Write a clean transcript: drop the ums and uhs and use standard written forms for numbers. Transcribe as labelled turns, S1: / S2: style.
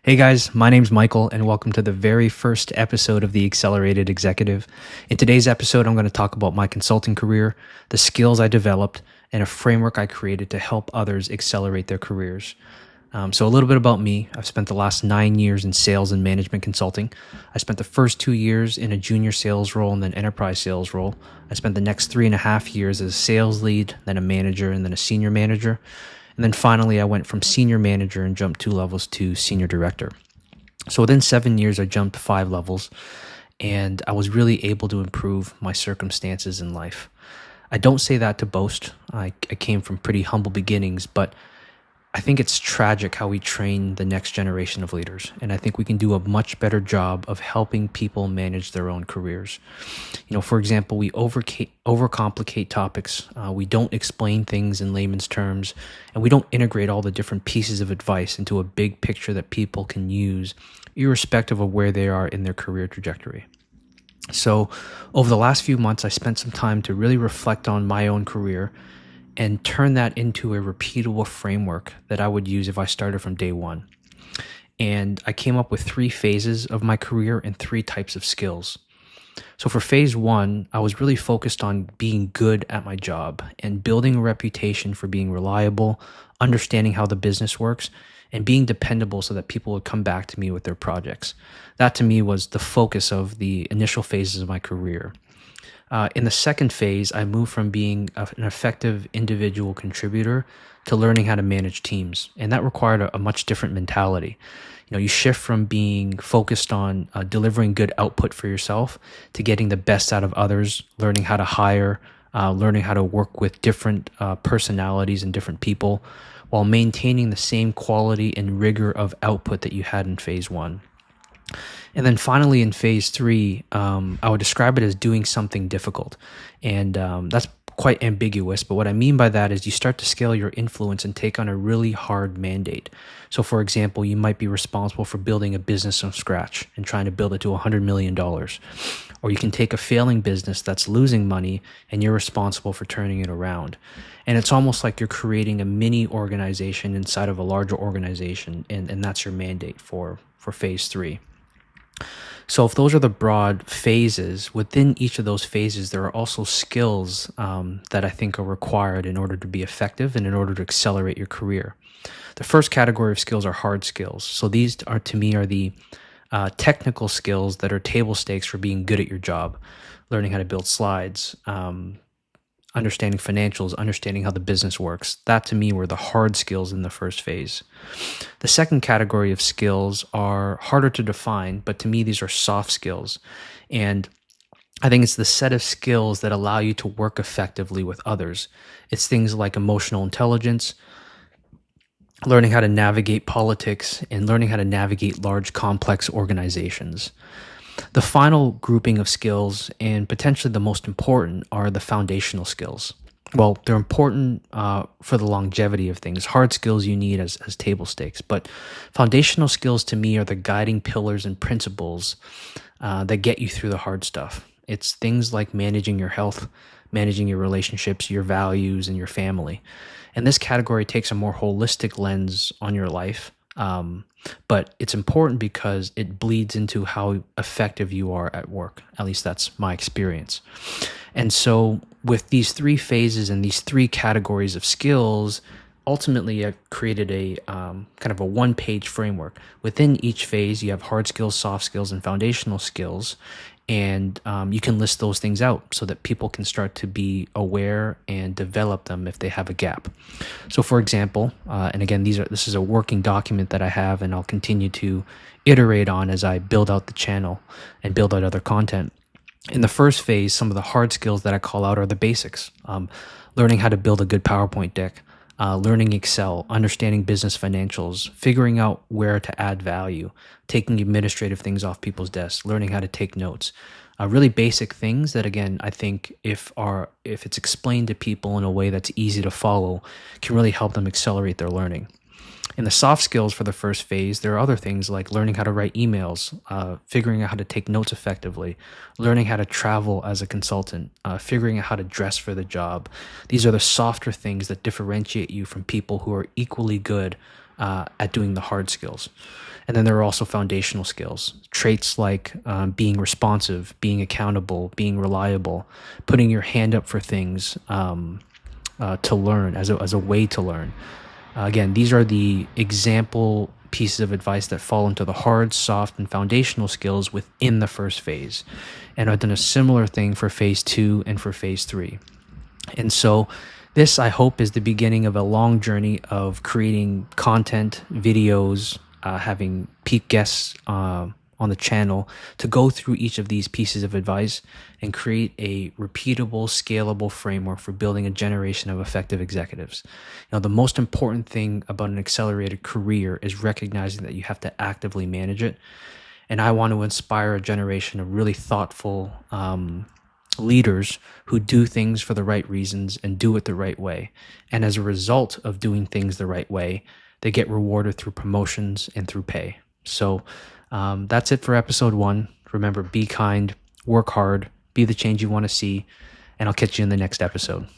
S1: Hey guys, my name's Michael, and welcome to the very first episode of the Accelerated Executive. In today's episode, I'm going to talk about my consulting career, the skills I developed, and a framework I created to help others accelerate their careers. So, a little bit about me. I've spent the last 9 years in sales and management consulting. I spent the first 2 years in a junior sales role and then enterprise sales role. I spent the next 3.5 years as a sales lead, then a manager, and then a senior manager. And then finally, I went from senior manager and jumped 2 levels to senior director. So within 7 years, I jumped 5 levels, and I was really able to improve my circumstances in life. I don't say that to boast. I came from pretty humble beginnings, but I think it's tragic how we train the next generation of leaders. And I think we can do a much better job of helping people manage their own careers. For example, we overcomplicate topics. We don't explain things in layman's terms, and we don't integrate all the different pieces of advice into a big picture that people can use, irrespective of where they are in their career trajectory. So over the last few months, I spent some time to really reflect on my own career and turn that into a repeatable framework that I would use if I started from day one. And I came up with 3 phases of my career and 3 types of skills. So for phase 1, I was really focused on being good at my job and building a reputation for being reliable, understanding how the business works, and being dependable so that people would come back to me with their projects. That to me was the focus of the initial phases of my career. In the second phase, I moved from being an effective individual contributor to learning how to manage teams. And that required a much different mentality. You shift from being focused on delivering good output for yourself to getting the best out of others, learning how to hire, learning how to work with different personalities and different people while maintaining the same quality and rigor of output that you had in phase 1. And then finally in phase 3, I would describe it as doing something difficult. And that's quite ambiguous, but what I mean by that is you start to scale your influence and take on a really hard mandate. So for example, you might be responsible for building a business from scratch and trying to build it to $100 million. Or you can take a failing business that's losing money and you're responsible for turning it around. And it's almost like you're creating a mini organization inside of a larger organization, and that's your mandate for phase 3. So if those are the broad phases, within each of those phases, there are also skills that I think are required in order to be effective and in order to accelerate your career. The first category of skills are hard skills. So these are, to me, are the technical skills that are table stakes for being good at your job. Learning how to build slides, understanding financials, understanding how the business works. That to me were the hard skills in the first phase. The second category of skills are harder to define, but to me these are soft skills. And I think it's the set of skills that allow you to work effectively with others. It's things like emotional intelligence, learning how to navigate politics, and learning how to navigate large complex organizations. The final grouping of skills, and potentially the most important, are the foundational skills. Well, they're important for the longevity of things. Hard skills you need as table stakes, but foundational skills to me are the guiding pillars and principles that get you through the hard stuff. It's things like managing your health, managing your relationships, your values, and your family. And this category takes a more holistic lens on your life. But it's important because it bleeds into how effective you are at work. At least that's my experience. And so with these 3 phases and these 3 categories of skills, ultimately I created a kind of a one-page framework. Within each phase, you have hard skills, soft skills, and foundational skills. And you can list those things out so that people can start to be aware and develop them if they have a gap. So for example, and again, this is a working document that I have and I'll continue to iterate on as I build out the channel and build out other content. In the first phase, some of the hard skills that I call out are the basics. Learning how to build a good PowerPoint deck, learning Excel, understanding business financials, figuring out where to add value, taking administrative things off people's desks, learning how to take notes. Really basic things that, again, I think if it's explained to people in a way that's easy to follow, can really help them accelerate their learning. In the soft skills for the first phase, there are other things like learning how to write emails, figuring out how to take notes effectively, learning how to travel as a consultant, figuring out how to dress for the job. These are the softer things that differentiate you from people who are equally good at doing the hard skills. And then there are also foundational skills, traits like being responsive, being accountable, being reliable, putting your hand up for things to learn as a way to learn. Again, these are the example pieces of advice that fall into the hard, soft, and foundational skills within the first phase. And I've done a similar thing for phase 2 and for phase 3. And so this, I hope, is the beginning of a long journey of creating content, videos, having peak guests on the channel to go through each of these pieces of advice and create a repeatable, scalable framework for building a generation of effective executives. The most important thing about an accelerated career is recognizing that you have to actively manage it. And I want to inspire a generation of really thoughtful leaders who do things for the right reasons and do it the right way. And as a result of doing things the right way, they get rewarded through promotions and through pay. So that's it for episode 1. Remember, be kind, work hard, be the change you want to see, and I'll catch you in the next episode.